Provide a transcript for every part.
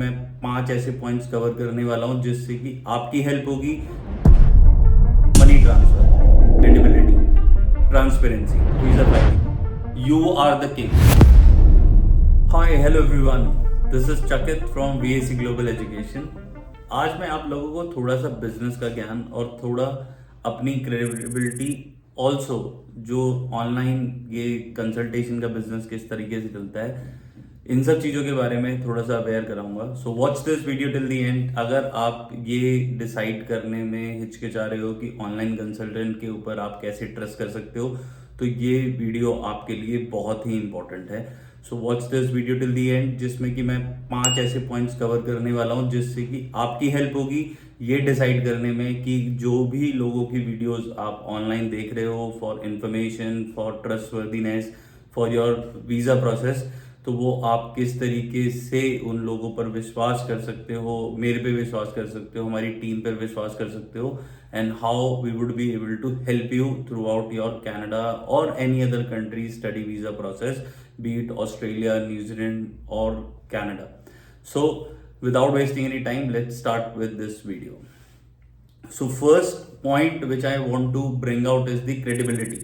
मैं 5 ऐसे points cover करने वाला हूं जिससे कि आपकी हेल्प होगी। Money transfer, credibility, transparency, visa filing. You are the king. Hi hello everyone, this is Chakit from VAC global education. आज मैं आप लोगों को थोड़ा सा बिजनेस का ज्ञान और थोड़ा अपनी क्रेडिबिलिटी ऑल्सो, जो ऑनलाइन ये कंसल्टेशन का बिजनेस किस तरीके से चलता है, इन सब चीज़ों के बारे में थोड़ा सा अवेयर कराऊंगा। So watch this video till the end. अगर आप ये डिसाइड करने में हिचकिचा रहे हो कि ऑनलाइन कंसल्टेंट के ऊपर आप कैसे ट्रस्ट कर सकते हो, तो ये वीडियो आपके लिए बहुत ही इंपॉर्टेंट है। So watch this video till the end, जिसमें कि मैं 5 ऐसे पॉइंट्स कवर करने वाला हूँ जिससे कि आपकी हेल्प होगी ये डिसाइड करने में कि जो भी लोगों की वीडियोस आप ऑनलाइन देख रहे हो for information, for trustworthiness, for your visa process, तो वो आप किस तरीके से उन लोगों पर विश्वास कर सकते हो, मेरे पे विश्वास कर सकते हो, हमारी टीम पर विश्वास कर सकते हो, and how we would be able to help you throughout your Canada और any other country study visa process, be it Australia, New Zealand or Canada. So without wasting any time, let's start with this video. So first point which I want to bring out is the credibility.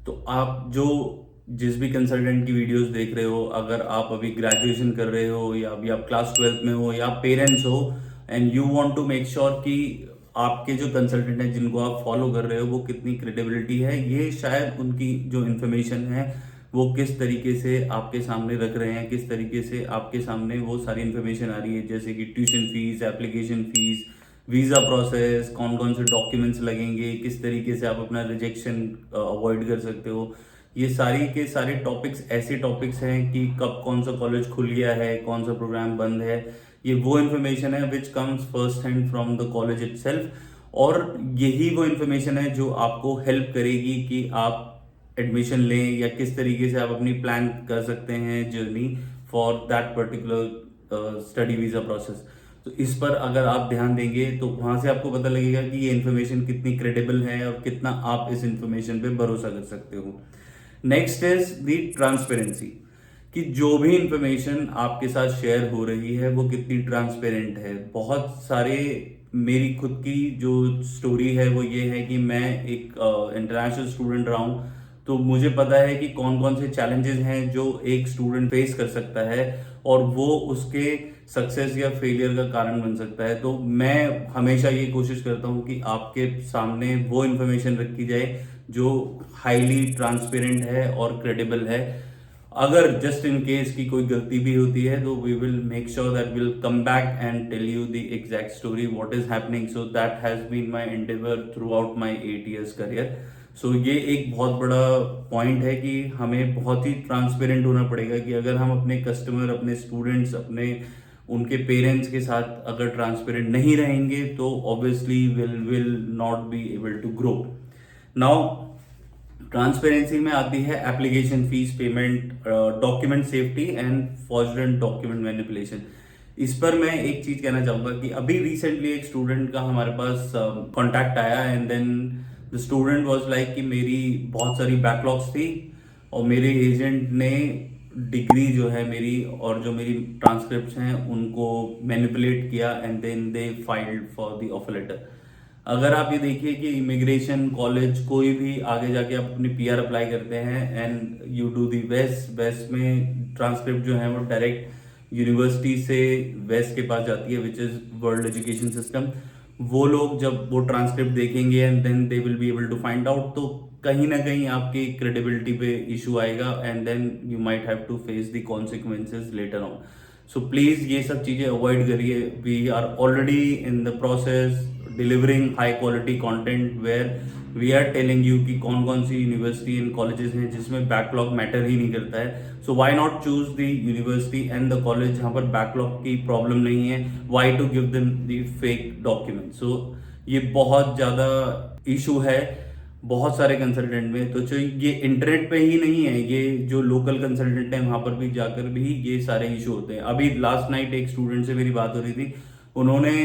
तो आप जो जिस भी consultant की videos देख रहे हो, अगर आप अभी ग्रेजुएशन कर रहे हो या अभी आप क्लास 12 में हो या पेरेंट्स हो and you want to make sure कि आपके जो कंसल्टेंट हैं जिनको आप फॉलो कर रहे हो वो कितनी क्रेडिबिलिटी है, ये शायद उनकी जो इन्फॉर्मेशन है वो किस तरीके से आपके सामने रख रहे हैं, किस तरीके से आपके सामने वो सारी इन्फॉर्मेशन आ रही है, जैसे कि tuition fees, application fees, visa process, कौन कौन से डॉक्यूमेंट्स लगेंगे, किस तरीके से आप अपना रिजेक्शन अवॉइड कर सकते हो। ये सारी के सारे टॉपिक्स ऐसे टॉपिक्स हैं कि कब कौन सा कॉलेज खुल गया है, कौन सा प्रोग्राम बंद है, ये वो इन्फॉर्मेशन है which comes first hand from the college itself. और यही वो इन्फॉर्मेशन है जो आपको हेल्प करेगी कि आप एडमिशन लें या किस तरीके से आप अपनी प्लान कर सकते हैं journey for that particular study visa process. तो इस पर अगर आप ध्यान देंगे तो वहाँ से आपको पता लगेगा कि ये इन्फॉर्मेशन कितनी क्रेडिबल है और कितना आप इस इन्फॉर्मेशन पे भरोसा कर सकते हो। नेक्स्ट इज द ट्रांसपेरेंसी, कि जो भी इंफॉर्मेशन आपके साथ शेयर हो रही है वो कितनी ट्रांसपेरेंट है। बहुत सारे मेरी खुद की जो स्टोरी है वो ये है कि मैं एक इंटरनेशनल स्टूडेंट रहा हूँ, तो मुझे पता है कि कौन कौन से चैलेंजेस हैं जो एक स्टूडेंट फेस कर सकता है और वो उसके सक्सेस या फेलियर का कारण बन सकता है। तो मैं हमेशा ये कोशिश करता हूँ कि आपके सामने वो इन्फॉर्मेशन रखी जाए जो हाईली ट्रांसपेरेंट है और क्रेडिबल है। अगर जस्ट इन केस की कोई गलती भी होती है तो we will make sure that will come back and tell you the exact story what is happening. So that has been my endeavour throughout my 8 years career. सो ये एक बहुत बड़ा पॉइंट है कि हमें बहुत ही ट्रांसपेरेंट होना पड़ेगा कि अगर हम अपने कस्टमर, अपने स्टूडेंट्स, अपने उनके पेरेंट्स के साथ अगर ट्रांसपेरेंट नहीं रहेंगे तो obviously will not be able to grow. Now transparency में आती है application fees payment, document safety and forged document manipulation. इस पर मैं एक चीज कहना चाहूंगा कि अभी रिसेंटली एक स्टूडेंट का हमारे पास कांटेक्ट आया and then the student was like कि मेरी बहुत सारी बैकलॉग्स थी और मेरे एजेंट ने डिग्री जो है मेरी और जो मेरी ट्रांसक्रिप्ट्स हैं उनको मैनिपुलेट किया and then they filed for the offer letter. अगर आप ये देखिए कि इमिग्रेशन, कॉलेज, कोई भी आगे जाके आप अपनी पीआर अप्लाई करते हैं and you do the west में ट्रांसक्रिप्ट जो है वो डायरेक्ट यूनिवर्सिटी से वेस्ट के पास जाती है which is world education system. वो लोग जब वो ट्रांसक्रिप्ट देखेंगे and then they will be able to find out, तो कहीं ना कहीं आपकी क्रेडिबिलिटी पे इशू आएगा and then you might have to face the consequences later on. So please ये सब चीजें अवॉइड करिए। We are already in the process delivering high quality content where we are telling you कि कौन कौन सी university and colleges हैं जिसमें backlog matter ही नहीं करता है। So why not choose the university and the college जहां पर बैकलॉग की प्रॉब्लम नहीं है, why to give them the fake document. So ये बहुत ज्यादा इशू है बहुत सारे कंसल्टेंट में। तो जो ये इंटरनेट पे ही नहीं है, ये जो लोकल कंसल्टेंट है वहां पर भी जाकर भी ये सारे इशू होते हैं। अभी लास्ट नाइट एक स्टूडेंट से मेरी बात हो रही थी, उन्होंने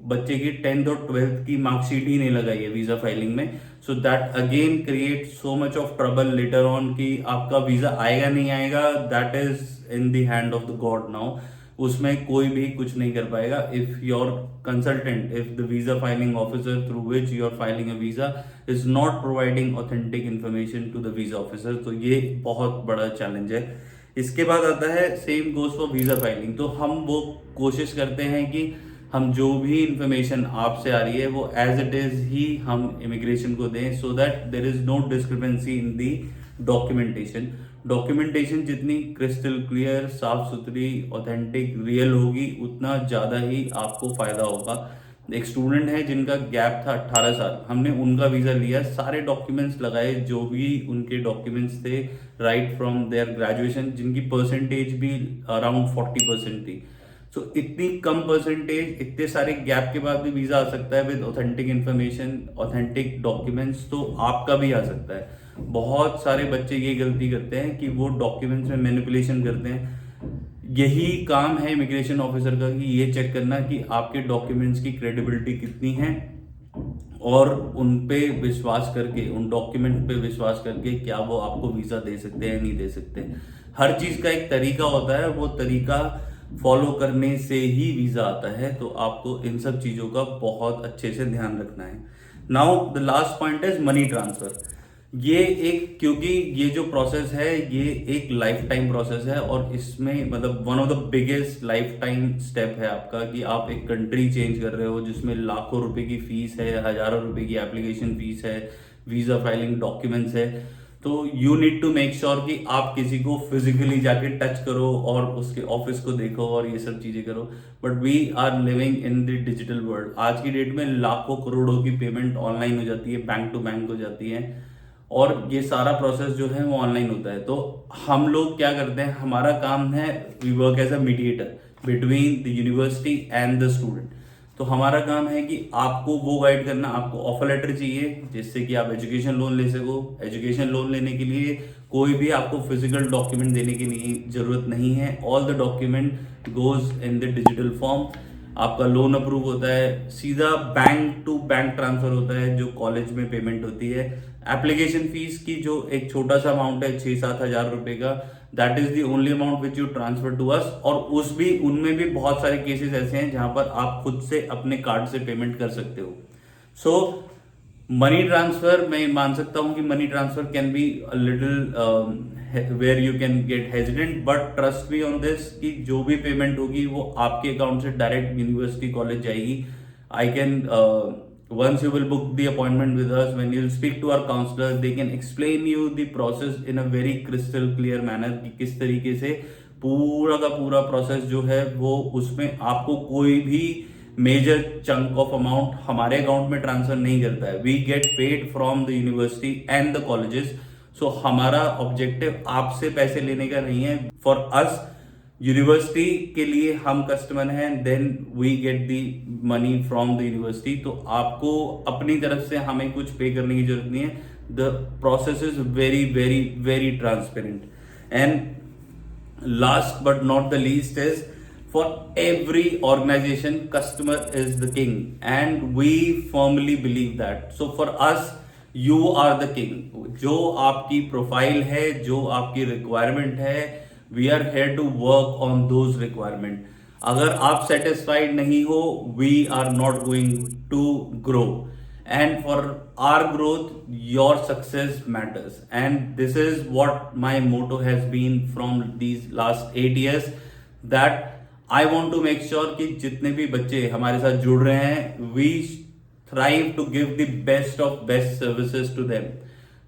बच्चे की 10th और 12th की मार्कशीट ही नहीं लगाई है वीजा फाइलिंग में। So that again create so much of trouble later on कि आपका वीजा आएगा नहीं आएगा, that is in the hand of the god now. उसमें कोई भी कुछ नहीं कर पाएगा। If your consultant, if the visa filing officer through which you are filing a visa is not providing authentic information to the visa officer, तो ये बहुत बड़ा चैलेंज है। इसके बाद आता है same goes for visa filing. तो हम वो कोशिश करते हैं कि हम जो भी इंफॉर्मेशन आपसे आ रही है वो एज इट इज ही हम इमिग्रेशन को दें, so that there is no discrepancy in the documentation जितनी क्रिस्टल क्लियर, साफ सुथरी, ऑथेंटिक, रियल होगी, उतना ज़्यादा ही आपको फायदा होगा। एक स्टूडेंट है जिनका गैप था 18 साल, हमने उनका वीज़ा लिया, सारे डॉक्यूमेंट्स लगाए जो भी उनके डॉक्यूमेंट्स थे राइट फ्रॉम देयर ग्रेजुएशन, जिनकी परसेंटेज भी अराउंड 40% थी। सो इतनी कम परसेंटेज, इतने सारे गैप के बाद भी वीज़ा आ सकता है with authentic information, authentic documents, तो आपका भी आ सकता है। बहुत सारे बच्चे ये गलती करते हैं कि वो डॉक्यूमेंट्स में मैनिपुलेशन करते हैं। यही काम है इमिग्रेशन ऑफिसर का कि ये चेक करना कि आपके डॉक्यूमेंट्स की क्रेडिबिलिटी कितनी है, और उन पे विश्वास करके, उन डॉक्यूमेंट पे विश्वास करके क्या वो आपको वीज़ा दे सकते हैं, नहीं दे सकते। हर चीज़ का एक तरीका होता है, वो तरीका फॉलो करने से ही वीज़ा आता है। तो आपको इन सब चीज़ों का बहुत अच्छे से ध्यान रखना है। Now the last point is money transfer. ये एक, क्योंकि ये जो प्रोसेस है ये एक लाइफ टाइम प्रोसेस है, और इसमें मतलब one of the biggest life time step है आपका कि आप एक कंट्री चेंज कर रहे हो जिसमें लाखों रुपए की फीस है, हजारों रुपए की एप्लीकेशन फीस है, वीजा फाइलिंग डॉक्यूमेंट्स है। तो you need to make sure कि आप किसी को फिजिकली जाके टच करो और उसके ऑफिस को देखो और ये सब चीजें करो। But we are living in the digital world. आज की डेट में लाखों करोड़ों की पेमेंट ऑनलाइन हो जाती है, बैंक टू बैंक हो जाती है, और ये सारा प्रोसेस जो है वो ऑनलाइन होता है। तो हम लोग क्या करते हैं, हमारा काम है, we work as a mediator between the university and the student. तो हमारा काम है कि आपको वो गाइड करना। आपको ऑफर लेटर चाहिए जिससे कि आप एजुकेशन लोन ले सको। एजुकेशन लोन लेने के लिए कोई भी आपको फिजिकल डॉक्यूमेंट देने की जरूरत नहीं है। All the document goes in the digital form. आपका लोन अप्रूव होता है, सीधा बैंक टू बैंक ट्रांसफर होता है जो कॉलेज में पेमेंट होती है। एप्लीकेशन फीस की जो एक छोटा सा अमाउंट है 6-7 हजार रुपए का, that is the only amount which you transfer to us. और उनमें भी बहुत सारे केसेस ऐसे हैं जहां पर आप खुद से अपने कार्ड से पेमेंट कर सकते हो। सो मनी ट्रांसफर, मैं मान सकता हूं कि money transfer can be a little where you can get hesitant, but trust me on this कि जो भी पेमेंट होगी वो आपके अकाउंट से डायरेक्ट यूनिवर्सिटी कॉलेज जाएगी। I can once you will book the appointment with us, when you'll speak to our counselor, they can explain you the process in a very crystal clear manner कि किस तरीके से पूरा का पूरा process जो है वो, उसमें आपको कोई भी मेजर चंक ऑफ अमाउंट हमारे अकाउंट में ट्रांसफर नहीं करता है। We get paid from the university and the colleges. So हमारा ऑब्जेक्टिव आपसे पैसे लेने का नहीं है। फॉर अस, यूनिवर्सिटी के लिए हम कस्टमर हैं, then we get the money from the university. तो आपको अपनी तरफ से हमें कुछ पे करने की जरूरत नहीं है। The process is very very very transparent. And last but not the least is, for every organisation customer is the king, and we firmly believe that. So for us, you are the king. जो आपकी profile है, जो आपकी requirement है, we are here to work on those requirement. अगर आप satisfied नहीं हो, we are not going to grow, and for our growth your success matters. And this is what my motto has been from these last 8 years, that I want to make sure कि जितने भी बच्चे हमारे साथ जुड़ रहे हैं, we thrive to give the best of best services to them.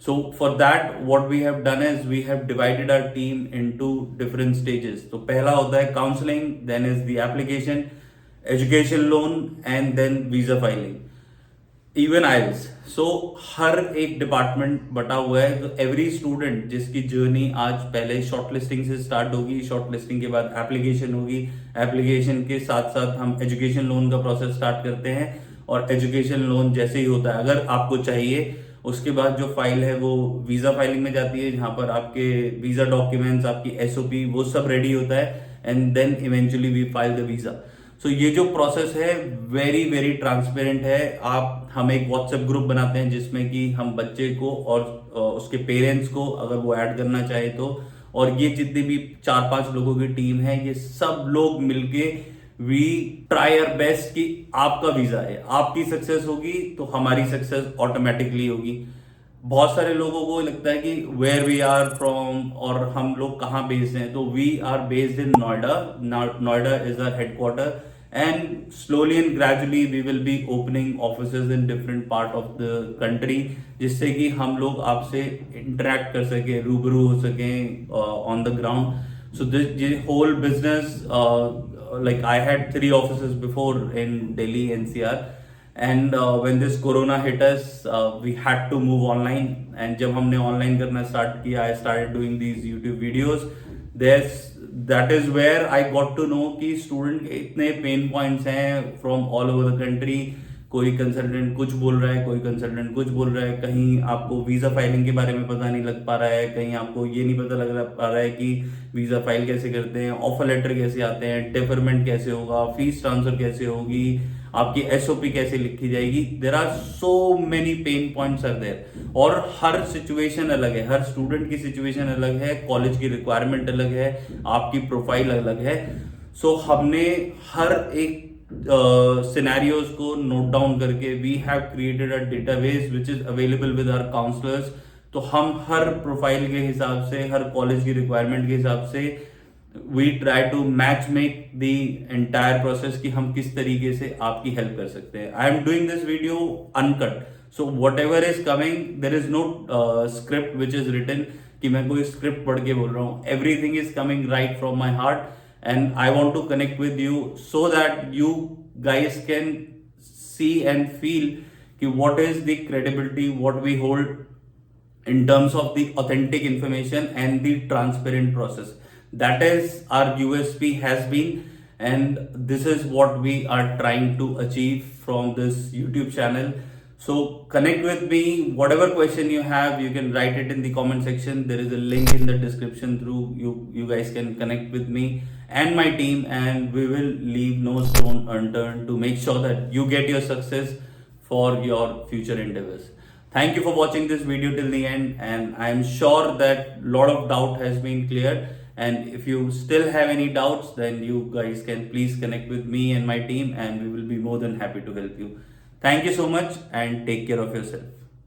So for that, what we have done is we have divided our team into different stages. तो पहला होता है counseling, then is the application, education loan, and then visa filing, even IELTS. So हर एक department बटा हुआ है. तो every student जिसकी जर्नी आज पहले शॉर्ट लिस्टिंग से स्टार्ट होगी, शॉर्ट लिस्टिंग के बाद एप्लीकेशन होगी, एप्लीकेशन के साथ साथ हम एजुकेशन लोन का प्रोसेस स्टार्ट करते हैं. और एजुकेशन लोन जैसे ही होता है, अगर आपको चाहिए, उसके बाद जो फाइल है वो वीजा फाइलिंग में जाती है, जहां पर आपके वीजा डॉक्यूमेंट्स, आपकी एसओपी, वो सब रेडी होता है, and then eventually we file the visa. So ये जो प्रोसेस है वेरी वेरी ट्रांसपेरेंट है. हम एक व्हाट्सएप ग्रुप बनाते हैं जिसमें कि हम बच्चे को और उसके पेरेंट्स को, अगर वो ऐड करना चाहे तो, और ये जितने भी 4-5 लोगों की टीम है, ये सब लोग मिलके वी ट्राई आवर बेस्ट कि आपका वीजा है, आपकी सक्सेस होगी तो हमारी सक्सेस ऑटोमेटिकली होगी। बहुत सारे लोगों को लगता है कि वेयर वी आर फ्रॉम और हम लोग कहाँ बेस्ड हैं, तो we are based in Noida. Noida is our headquarter and slowly and gradually we will be opening offices in different part of the country, जिससे कि हम लोग आपसे इंटरेक्ट कर सके, रूबरू हो सके on the ground. So this whole business, like I had 3 offices before in Delhi NCR, and when this corona hit us, we had to move online, and जब हमने online करना start किया, I started doing these YouTube videos. That is where I got to know कि student के इतने pain points हैं from all over the country। कोई consultant कुछ बोल रहा है, कोई कंसल्टेंट कुछ बोल रहा है, कहीं आपको वीजा फाइलिंग के बारे में पता नहीं लग पा रहा है, कहीं आपको ये नहीं पता लग पा रहा है कि वीजा फाइल कैसे करते हैं, ऑफर लेटर कैसे आते हैं, डेफरमेंट कैसे होगा, फीस ट्रांसफर कैसे होगी, आपकी एसओपी कैसे लिखी जाएगी। There are so many pain points are there, और हर सिचुएशन अलग है, हर स्टूडेंट की सिचुएशन अलग है, कॉलेज की रिक्वायरमेंट अलग है, आपकी प्रोफाइल अलग है। सो हमने हर एक सिनेरियोज को नोट डाउन करके we have created a database which is available with our counsellors. तो हम हर प्रोफाइल के हिसाब से, हर कॉलेज की रिक्वायरमेंट के हिसाब से we try to match make the entire process कि हम किस तरीके से आपकी हेल्प कर सकते हैं। I am doing this video uncut, so whatever is coming there is no script which is written कि मैं कोई स्क्रिप्ट पढ़ के बोल रहा हूँ। Everything is coming right from my heart, and I want to connect with you so that you guys can see and feel कि what is the credibility, what we hold in terms of the authentic information and the transparent process. That is our USP has been, and this is what we are trying to achieve from this YouTube channel. So connect with me. Whatever question you have, you can write it in the comment section. There is a link in the description through you guys can connect with me and my team, and we will leave no stone unturned to make sure that you get your success for your future endeavors. Thank you for watching this video till the end, and I am sure that lot of doubt has been cleared. And if you still have any doubts, then you guys can please connect with me and my team, and we will be more than happy to help you. Thank you so much, and take care of yourself.